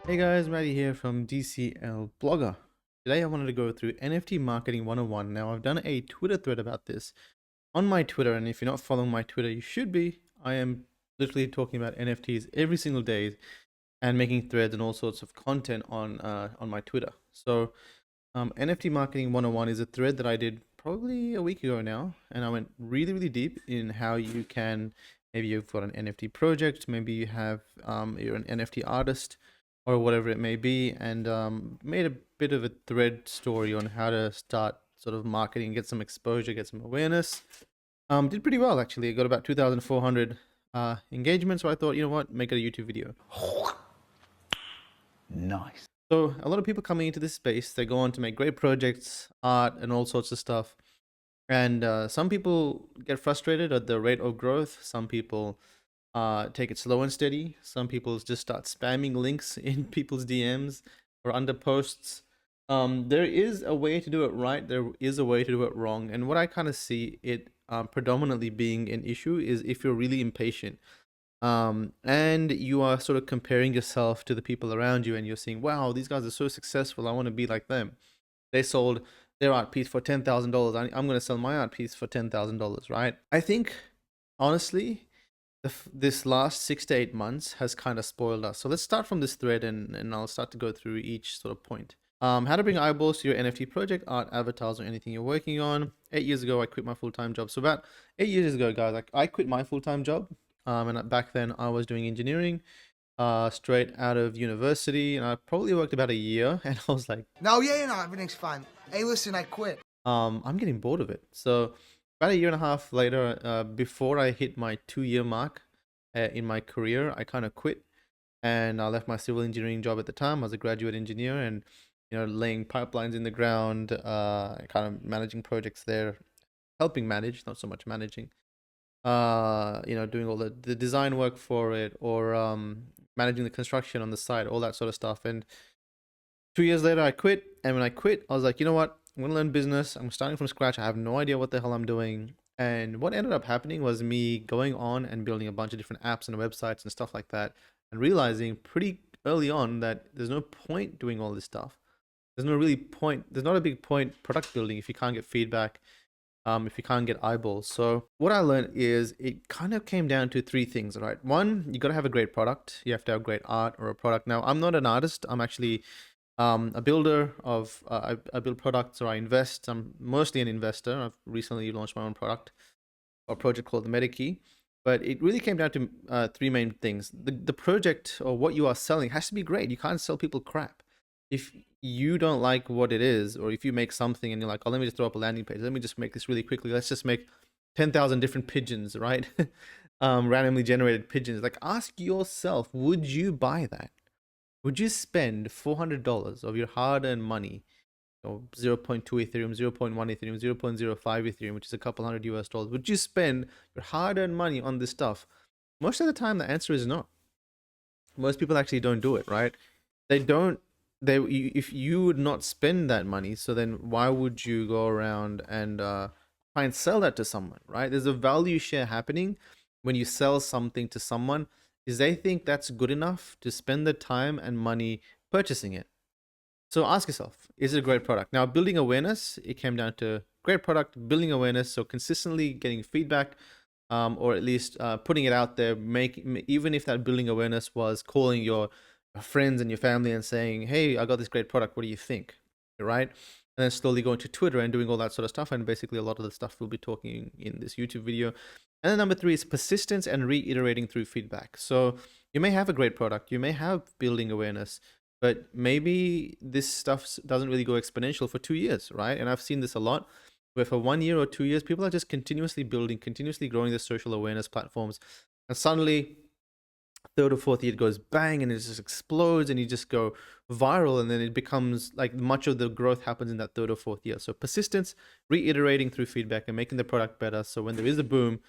Hey guys, Matty here from DCL Blogger. Today I wanted to go through NFT Marketing 101. Now I've done a Twitter thread about this on my Twitter, and if you're not following my Twitter, you should be. I am literally talking about NFTs every single day and making threads and all sorts of content on my Twitter. So NFT Marketing 101 is a thread that I did probably a week ago now, and I went really deep in how you can, maybe you've got an NFT project, maybe you have you're an NFT artist or whatever it may be, and made a bit of a thread story on how to start sort of marketing, get some exposure, get some awareness. Did pretty well actually. I got about 2,400 engagements, so I thought, you know what, make it a YouTube video. Nice. So a lot of people coming into this space, they go on to make great projects, art, and all sorts of stuff. And some people get frustrated at the rate of growth. Some people take it slow and steady. Some people just start spamming links in people's DMs or under posts. There is a way to do it right. There is a way to do it wrong. And what I kind of see it predominantly being an issue is if you're really impatient. And you are sort of comparing yourself to the people around you, and you're seeing, wow, these guys are so successful, I want to be like them. They sold their art piece for $10,000. I'm going to sell my art piece for $10,000, right? I think, honestly, this last 6 to 8 months has kind of spoiled us. So let's start from this thread, and I'll start to go through each sort of point. How to bring eyeballs to your NFT project, art, avatars, or anything you're working on. 8 years ago, I quit my full-time job. So about 8 years ago, guys, I quit my full-time job. And back then I was doing engineering straight out of university, and I probably worked about a year, and I was like, no, everything's fine. Hey, listen, I quit. I'm getting bored of it. So about a year and a half later, before I hit my 2-year mark in my career, I kind of quit, and I left my civil engineering job at the time. I was a graduate engineer, and laying pipelines in the ground, kind of managing projects there, helping manage, not so much managing. Doing all the design work for it, or managing the construction on the site, all that sort of stuff. And 2 years later, I quit. And when I quit, I was like, you know what? I'm going to learn business. I'm starting from scratch. I have no idea what the hell I'm doing. And what ended up happening was me going on and building a bunch of different apps and websites and stuff like that, and realizing pretty early on that there's no point doing all this stuff. There's not a big point product building if you can't get feedback, if you can't get eyeballs. So what I learned is it kind of came down to 3 things, right? One, you got to have a great product. You have to have great art or a product. Now, I'm not an artist. I'm actually a builder of, I build products, or I invest. I'm mostly an investor. I've recently launched my own product or project called the MetaKey. But it really came down to 3 main things. The project or what you are selling has to be great. You can't sell people crap. If you don't like what it is, or if you make something and you're like, oh, let me just throw up a landing page, let me just make this really quickly, let's just make 10,000 different pigeons, right? Randomly generated pigeons. Like, ask yourself, would you buy that? Would you spend $400 of your hard-earned money, 0.2 Ethereum, 0.1 Ethereum, 0.05 Ethereum, which is a couple $100 US? Would you spend your hard-earned money on this stuff? Most of the time, the answer is no. Most people actually don't do it, right? They don't. If you would not spend that money, so then why would you go around and try and sell that to someone, right? There's a value share happening when you sell something to someone, is they think that's good enough to spend the time and money purchasing it. So ask yourself, is it a great product? Now, building awareness, it came down to great product, building awareness, so consistently getting feedback, or at least putting it out there, even if that building awareness was calling your friends and your family and saying, hey, I got this great product, what do you think? Right? And then slowly going to Twitter and doing all that sort of stuff. And basically a lot of the stuff we'll be talking in this YouTube video. And then number 3 is persistence and reiterating through feedback. So you may have a great product, you may have building awareness, but maybe this stuff doesn't really go exponential for 2 years, right? And I've seen this a lot, where for 1 year or 2 years, people are just continuously building, continuously growing their social awareness platforms. And suddenly 3rd or 4th year it goes bang, and it just explodes, and you just go viral, and then it becomes like much of the growth happens in that 3rd or 4th year. So persistence, reiterating through feedback, and making the product better, so when there is a boom,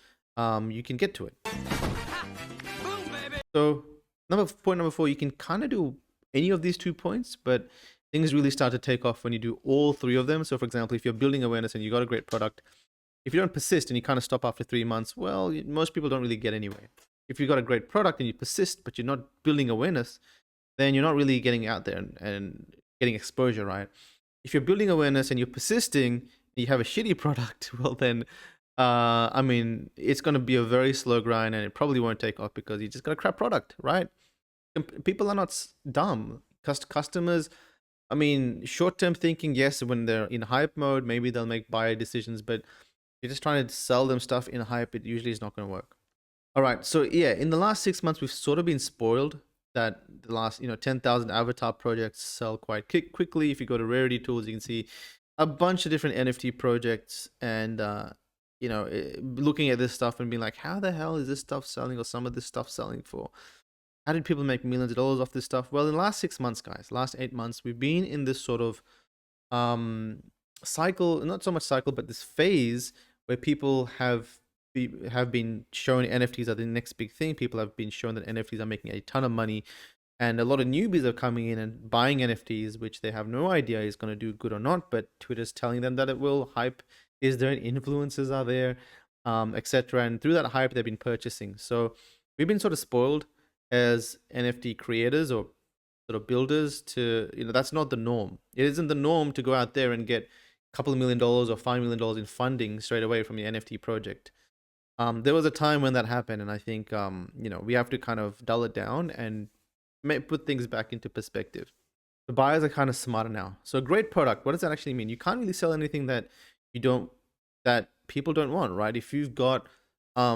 you can get to it. Boom, baby. So point number 4, you can kind of do any of these 2 points, but things really start to take off when you do all 3 of them. So for example, if you're building awareness and you got a great product, if you don't persist and you kind of stop after 3 months, well, most people don't really get anywhere. if you've got a great product and you persist, but you're not building awareness, then you're not really getting out there and getting exposure, right? If you're building awareness and you're persisting and you have a shitty product, well then, I mean, it's going to be a very slow grind and it probably won't take off because you just got a crap product, right? People are not dumb. Customers, I mean, short-term thinking, yes, when they're in hype mode, maybe they'll make buyer decisions, but you're just trying to sell them stuff in hype, it usually is not going to work. All right, so yeah, in the last 6 months, we've sort of been spoiled that the last 10,000 avatar projects sell quite quickly. If you go to Rarity Tools, you can see a bunch of different NFT projects, and looking at this stuff and being like, how the hell is this stuff selling, or some of this stuff selling for? How did people make millions of dollars off this stuff? Well, in the last 6 months, guys, last 8 months, we've been in this sort of cycle, not so much cycle, but this phase where people have been shown NFTs are the next big thing. People have been shown that NFTs are making a ton of money, and a lot of newbies are coming in and buying NFTs, which they have no idea is going to do good or not, but Twitter's telling them that it will. Hype is there, influencers are there, etc. And through that hype, they've been purchasing. So we've been sort of spoiled as NFT creators or sort of builders to, that's not the norm. It isn't the norm to go out there and get a couple of $1 million or $5 million in funding straight away from the NFT project. There was a time when that happened, and I think we have to kind of dull it down and put things back into perspective. The buyers are kind of smarter now. So a great product, what does that actually mean? You can't really sell anything that that people don't want, right? If you've got I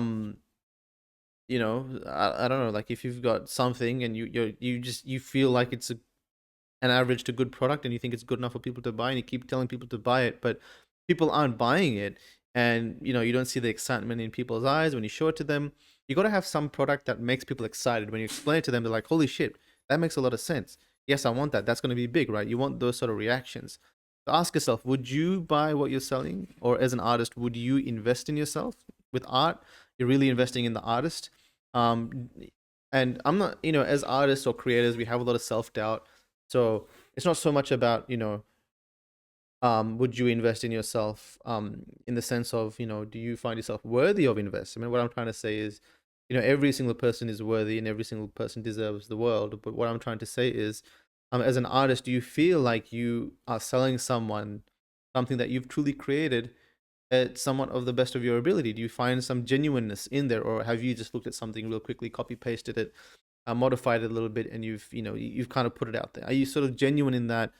don't know, like if you've got something and you feel like it's an average to good product and you think it's good enough for people to buy, and you keep telling people to buy it, but people aren't buying it, and you don't see the excitement in people's eyes when you show it to them. You got to have some product that makes people excited. When you explain it to them, they're like, holy shit, that makes a lot of sense. Yes, I want that. That's going to be big, right? You want those sort of reactions. So ask yourself, would you buy what you're selling? Or as an artist, would you invest in yourself? With art, you're really investing in the artist. And I'm not, as artists or creators, we have a lot of self-doubt. So it's not so much about, would you invest in yourself, in the sense of, do you find yourself worthy of investment? What I'm trying to say is, every single person is worthy and every single person deserves the world. But what I'm trying to say is, as an artist, do you feel like you are selling someone something that you've truly created at somewhat of the best of your ability? Do you find some genuineness in there, or have you just looked at something real quickly, copy pasted it, modified it a little bit, and you've kind of put it out there? Are you sort of genuine in that?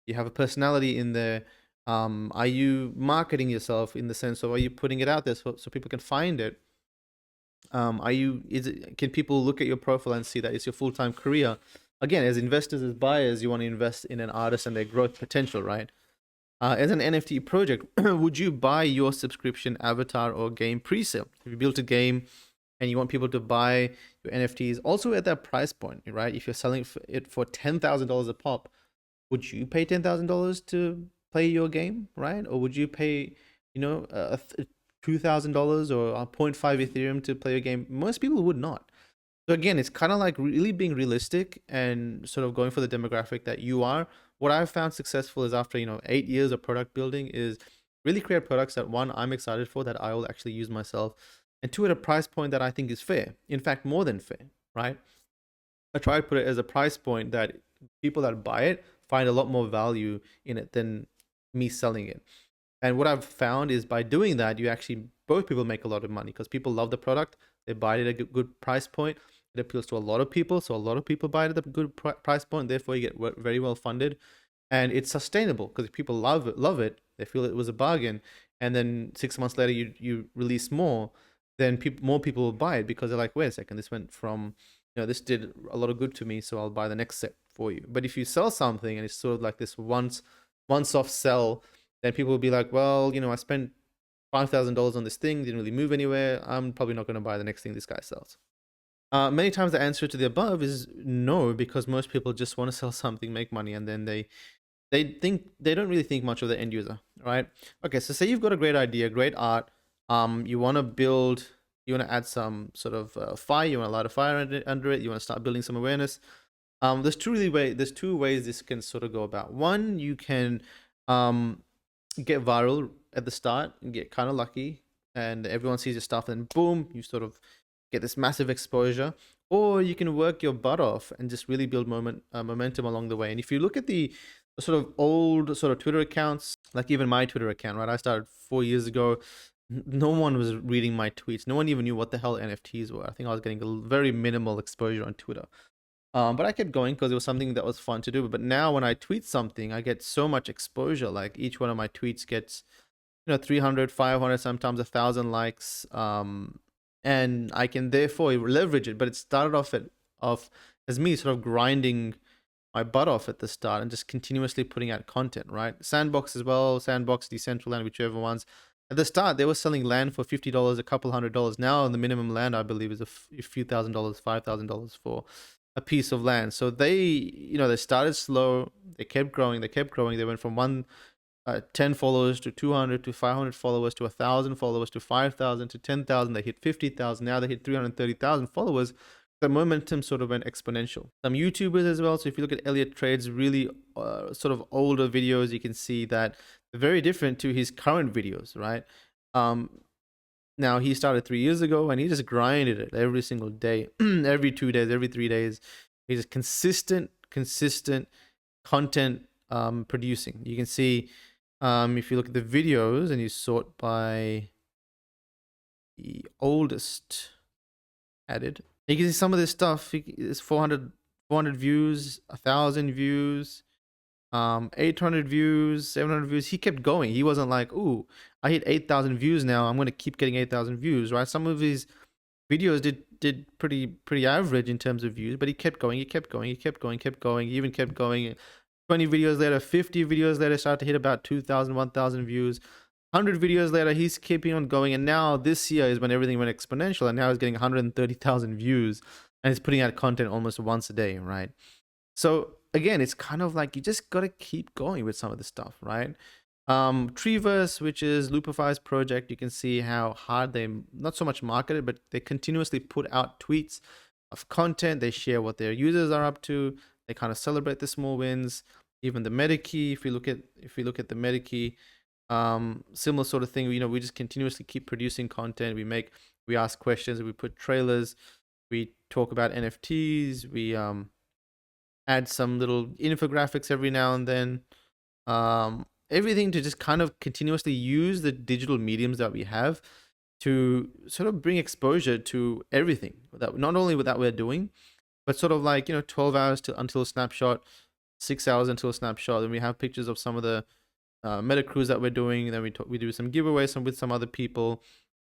You have a personality in there. Are you marketing yourself in the sense of, are you putting it out there so people can find it? Can people look at your profile and see that it's your full-time career? Again, as investors, as buyers, you want to invest in an artist and their growth potential, right? As an NFT project, would you buy your subscription avatar or game pre-sale? If you built a game and you want people to buy your NFTs, also at that price point, right? If you're selling it for $10,000 a pop, would you pay $10,000 to play your game, right? Or would you pay, $2,000 or 0.5 Ethereum to play your game? Most people would not. So again, it's kind of like really being realistic and sort of going for the demographic that you are. What I've found successful is after 8 years of product building is really create products that, one, I'm excited for, that I will actually use myself, and two, at a price point that I think is fair. In fact, more than fair, right? I try to put it as a price point that people that buy it find a lot more value in it than me selling it. And what I've found is by doing that, both people make a lot of money because people love the product. They buy it at a good price point. It appeals to a lot of people. So a lot of people buy it at a good price point. Therefore, you get very well funded, and it's sustainable because people love it. They feel it was a bargain. And then 6 months later, you release more, then more people will buy it because they're like, wait a second, this went from, this did a lot of good to me, so I'll buy the next set for you. But if you sell something and it's sort of like this once-off sell, then people will be like, well, I spent $5,000 on this thing, didn't really move anywhere. I'm probably not going to buy the next thing this guy sells. Many times the answer to the above is no, because most people just want to sell something, make money, and then they don't really think much of the end user, right? Okay, so say you've got a great idea, great art. You want to add some sort of fire. You want to light a fire under it. You want to start building some awareness. There's two ways this can sort of go about. One, you can get viral at the start and get kind of lucky, and everyone sees your stuff, and boom, you sort of get this massive exposure, or you can work your butt off and just really build momentum along the way. And if you look at the sort of old sort of Twitter accounts, like even my Twitter account, right? I started 4 years ago. No one was reading my tweets. No one even knew what the hell NFTs were. I think I was getting a very minimal exposure on Twitter. But I kept going because it was something that was fun to do. But now when I tweet something, I get so much exposure. Like each one of my tweets gets, 300, 500, sometimes 1,000 likes. And I can therefore leverage it. But it started off as me sort of grinding my butt off at the start and just continuously putting out content, right? Sandbox as well, Sandbox, Decentraland, whichever ones. At the start, they were selling land for $50, a couple $100. Now, the minimum land, I believe, is a few $1,000s, $5,000 for a piece of land. So they started slow. They kept growing. They kept growing. They went from 10 followers to 200 to 500 followers to 1,000 followers to 5,000 to 10,000. They hit 50,000. Now they hit 330,000 followers. The momentum sort of went exponential. Some YouTubers as well. So if you look at Elliot Trade's really sort of older videos, you can see that they're very different to his current videos, right? Now he started 3 years ago and he just grinded it every single day, every 2 days, every 3 days. He's just consistent content producing. You can see if you look at the videos and you sort by the oldest added, you can see some of this stuff. It's 400 views, 1,000 views, 800 views, 700 views. He kept going. He wasn't like, ooh, I hit 8,000 views now, I'm going to keep getting 8,000 views, right? Some of his videos did pretty average in terms of views, but he kept going. He kept going. He even kept going. 20 videos later, 50 videos later, started to hit about 2,000, 1,000 views. 100 videos later, he's keeping on going. And now this year is when everything went exponential. And now he's getting 130,000 views. And he's putting out content almost once a day, right? So again, it's kind of like you just got to keep going with some of this stuff, right? Treeverse, which is Loopify's project, you can see how hard they not so much market it, but they continuously put out tweets of content. They share what their users are up to. They kind of celebrate the small wins. Even the MetaKey, if you look at the MetaKey, similar sort of thing. We just continuously keep producing content. We ask questions, we put trailers, we talk about NFTs, we add some little infographics every now and then. Everything to just kind of continuously use the digital mediums that we have to sort of bring exposure to everything that not only what that we're doing, but sort of like 12 hours until snapshot, 6 hours until snapshot. And we have pictures of some of the meta crews that we're doing. And then we do some giveaways with some other people.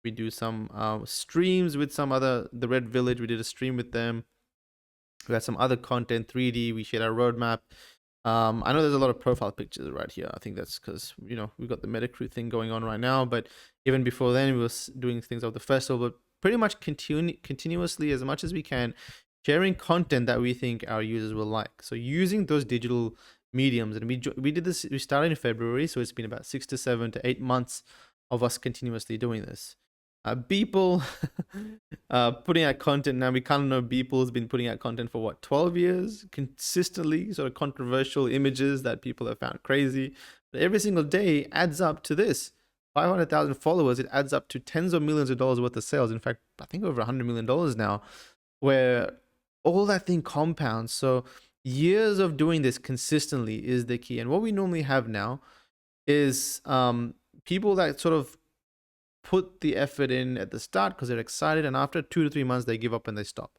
We do some streams with the Red Village. We did a stream with them. We had some other content, 3D. We shared our roadmap. I know there's a lot of profile pictures right here. I think that's because we've got the meta crew thing going on right now. But even before then, we were doing things of the festival. But pretty much continuously, as much as we can, sharing content that we think our users will like. So using those digital mediums, and we did this. We started in February, so it's been about 6 to 7 to 8 months of us continuously doing this. Beeple putting out content now. We kind of know Beeple's been putting out content for what, 12 years consistently, sort of controversial images that people have found crazy. But every single day adds up to this 500,000 followers. It adds up to tens of millions of dollars worth of sales. In fact, I think over $100 million now, where all that thing compounds. So years of doing this consistently is the key. And what we normally have now is people that sort of put the effort in at the start because they're excited, and after 2 to 3 months they give up and they stop.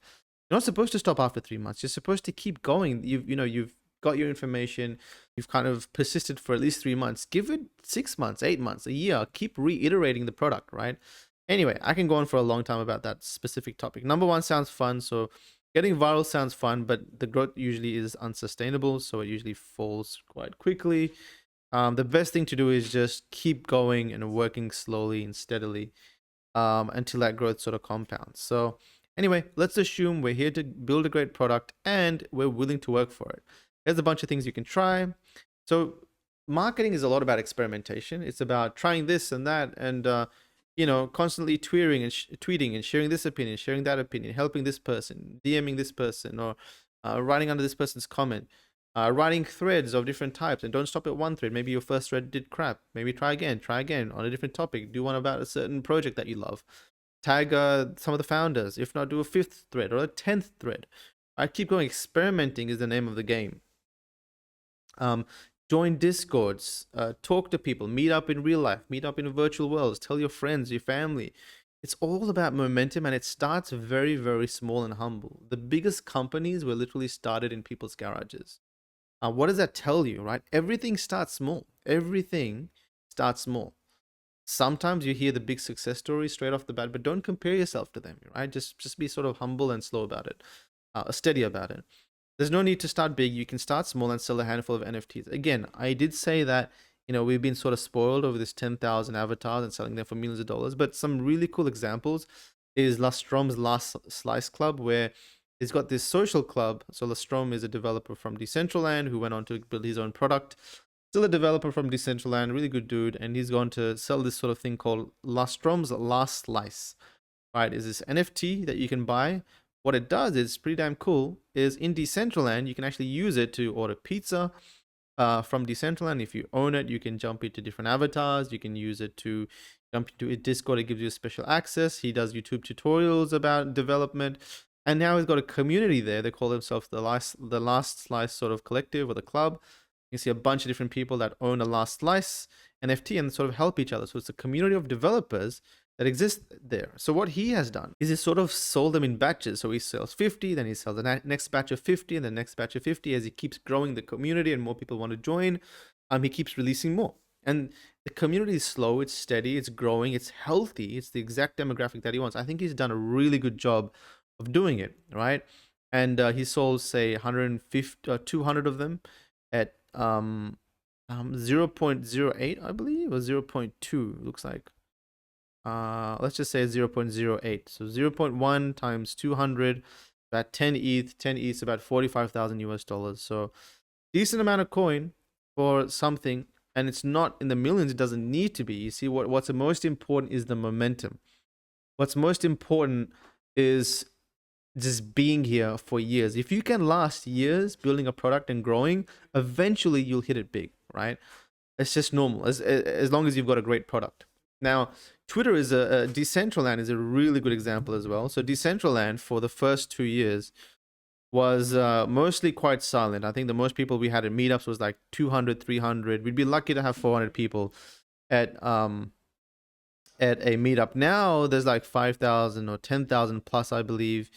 You're not supposed to stop after 3 months. You're supposed to keep going. You've got your information, you've kind of persisted for at least 3 months. Give it 6 months, 8 months, a year. Keep reiterating the product, right? Anyway, I can go on for a long time about that specific topic. Number one sounds fun. So getting viral sounds fun, but the growth usually is unsustainable, so it usually falls quite quickly. The best thing to do is just keep going and working slowly and steadily until that growth sort of compounds. So anyway, let's assume we're here to build a great product and we're willing to work for it. There's a bunch of things you can try. So marketing is a lot about experimentation. It's about trying this and that, and constantly tweeting and sharing this opinion, sharing that opinion, helping this person, DMing this person, or writing under this person's comment. Writing threads of different types, and don't stop at one thread. Maybe your first thread did crap. Maybe try again on a different topic. Do one about a certain project that you love. Tag some of the founders. If not, do a 5th thread or a 10th thread. I keep going. Experimenting is the name of the game. Join discords, talk to people, meet up in real life, meet up in virtual worlds, tell your friends, your family. It's all about momentum, and it starts very, very small and humble. The biggest companies were literally started in people's garages. What does that tell you, right? Everything starts small. Everything starts small. Sometimes you hear the big success stories straight off the bat, but don't compare yourself to them, right? Just be sort of humble and slow about it, steady about it. There's no need to start big. You can start small and sell a handful of NFTs. Again, I did say that, we've been sort of spoiled over this 10,000 avatars and selling them for millions of dollars. But some really cool examples is Lastrom's Last Slice Club, where he's got this social club. So Lastrom is a developer from Decentraland who went on to build his own product. Still a developer from Decentraland, really good dude. And he's going to sell this sort of thing called Lastrom's Last Slice, right? Is this NFT that you can buy. What it does is pretty damn cool. Is in Decentraland, you can actually use it to order pizza from Decentraland. If you own it, you can jump into different avatars. You can use it to jump into Discord. It gives you special access. He does YouTube tutorials about development. And now he's got a community there. They call themselves the Last Slice sort of collective or the club. You see a bunch of different people that own a Last Slice NFT and sort of help each other. So it's a community of developers that exist there. So what he has done is he sort of sold them in batches. So he sells 50, then he sells the next batch of 50, and the next batch of 50. As he keeps growing the community and more people want to join, he keeps releasing more. And the community is slow, it's steady, it's growing, it's healthy, it's the exact demographic that he wants. I think he's done a really good job of doing it, right? And he sold, say, 150 200 of them at 0.08, I believe, or 0.2, looks like. Let's just say 0.08. So 0.1 times 200, about 10 ETH. 10 ETH is about 45,000 US dollars. So decent amount of coin for something, and it's not in the millions. It doesn't need to be. You see, what's the most important is the momentum. What's most important is just being here for years. If you can last years building a product and growing, eventually you'll hit it big, right? It's just normal, as long as you've got a great product. Now, Twitter is Decentraland is a really good example as well. So Decentraland for the first 2 years was mostly quite silent. I think the most people we had at meetups was like 200, 300. We'd be lucky to have 400 people at a meetup. Now there's like 5,000 or 10,000 plus, I believe.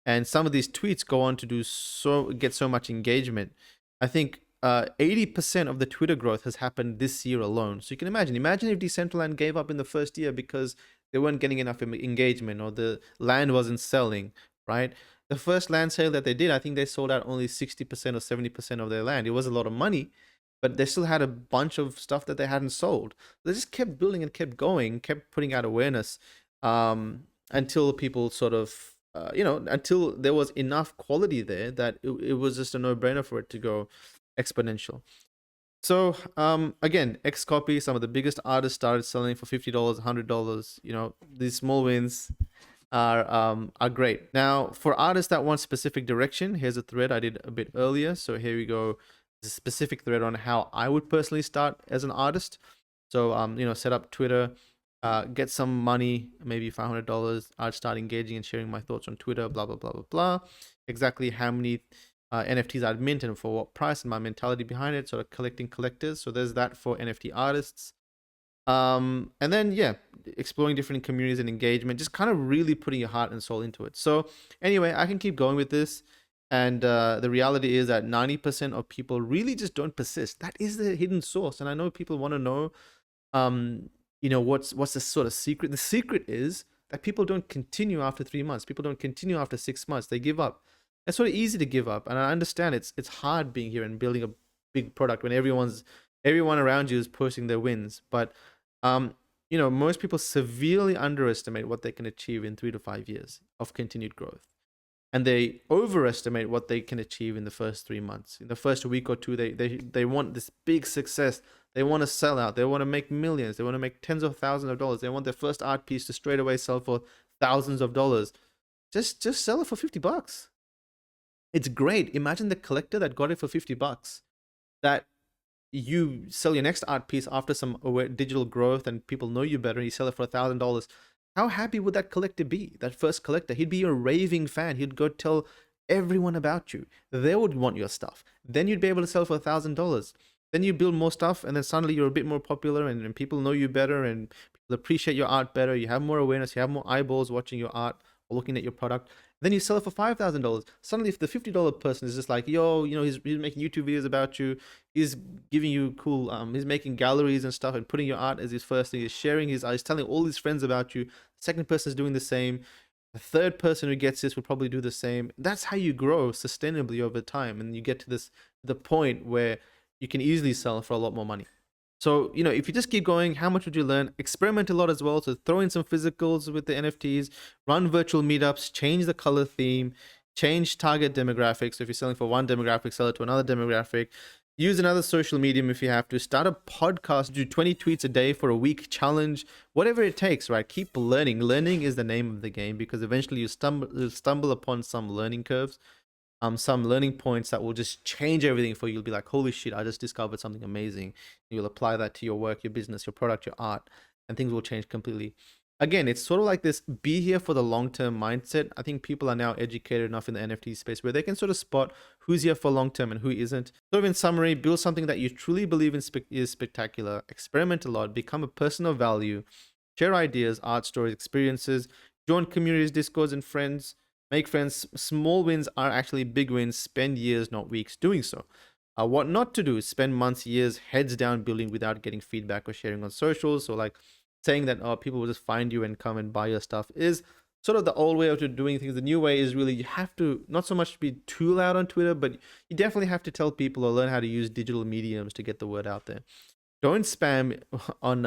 And some of these tweets go on to get so much engagement. I think 80% of the Twitter growth has happened this year alone. So you can imagine if Decentraland gave up in the first year because they weren't getting enough engagement or the land wasn't selling, right? The first land sale that they did, I think they sold out only 60% or 70% of their land. It was a lot of money, but they still had a bunch of stuff that they hadn't sold. They just kept building and kept going, kept putting out awareness until people sort of, until there was enough quality there that it was just a no-brainer for it to go exponential. So again, Xcopy, some of the biggest artists started selling for $50, $100. These small wins are great. Now, for artists that want specific direction, here's a thread I did a bit earlier. So here we go. There's a specific thread on how I would personally start as an artist. So set up Twitter, get some money, maybe $500. I'd start engaging and sharing my thoughts on Twitter, blah blah blah blah blah. Exactly how many NFTs I'd mint and for what price, and my mentality behind it, sort of collecting collectors. So there's that for NFT artists. And then exploring different communities and engagement, just kind of really putting your heart and soul into it. So anyway, I can keep going with this. And the reality is that 90% of people really just don't persist. That is the hidden source. And I know people want to know, what's the sort of secret? The secret is that people don't continue after 3 months. People don't continue after 6 months. They give up. It's sort of easy to give up, and I understand it's hard being here and building a big product when everyone around you is posting their wins. But most people severely underestimate what they can achieve in 3 to 5 years of continued growth, and they overestimate what they can achieve in the first 3 months. In the first week or two, they want this big success. They want to sell out. They want to make millions. They want to make tens of thousands of dollars. They want their first art piece to straight away sell for thousands of dollars. Just sell it for $50. It's great. Imagine the collector that got it for $50, that you sell your next art piece after some digital growth and people know you better, and you sell it for $1,000. how happy would that collector be? That first collector, he'd be a raving fan. He'd go tell everyone about you. They would want your stuff. Then you'd be able to sell for $1,000. Then you build more stuff, and then suddenly you're a bit more popular, and people know you better, and people appreciate your art better. You have more awareness. You have more eyeballs watching your art or looking at your product. Then you sell it for $5,000. Suddenly, if the $50 person is just like, yo, he's making YouTube videos about you, he's giving you cool, he's making galleries and stuff and putting your art as his first thing, he's sharing he's telling all his friends about you. Second person is doing the same. The third person who gets this will probably do the same. That's how you grow sustainably over time, and you get to the point where you can easily sell for a lot more money. So, if you just keep going, how much would you learn? Experiment a lot as well. So throw in some physicals with the NFTs, run virtual meetups, change the color theme, change target demographics. So if you're selling for one demographic, sell it to another demographic. Use another social medium if you have to. Start a podcast, do 20 tweets a day for a week challenge, whatever it takes, right? Keep learning. Learning is the name of the game, because eventually you'll stumble upon some learning curves, some learning points that will just change everything for you. You'll be like, holy shit, I just discovered something amazing. You'll apply that to your work, your business, your product, your art, and things will change completely. Again, it's sort of like this be here for the long-term mindset. I think people are now educated enough in the NFT space where they can sort of spot who's here for long-term and who isn't. Sort of in summary, build something that you truly believe in is spectacular, experiment a lot, become a person of value, share ideas, art stories, experiences, join communities, discords, and friends. Make friends. Small wins are actually big wins. Spend years, not weeks, doing so. What not to do is spend months, years, heads down building without getting feedback or sharing on socials. So like saying that people will just find you and come and buy your stuff is sort of the old way of doing things. The new way is really, you have to not so much be too loud on Twitter, but you definitely have to tell people or learn how to use digital mediums to get the word out there. Don't spam on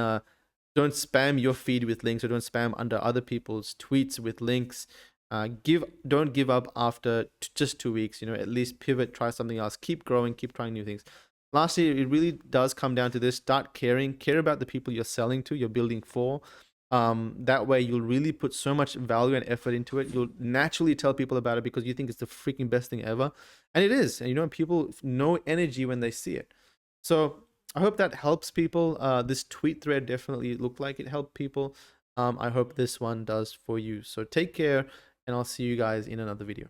don't spam your feed with links, or don't spam under other people's tweets with links. Don't give up after just 2 weeks. At least pivot, try something else, keep growing, keep trying new things. Lastly, it really does come down to this: start caring, care about the people you're selling to, you're building for. That way you'll really put so much value and effort into it. You'll naturally tell people about it because you think it's the freaking best thing ever, and it is. And people know energy when they see it. So I hope that helps people. This tweet thread definitely looked like it helped people. I hope this one does for you. So take care, and I'll see you guys in another video.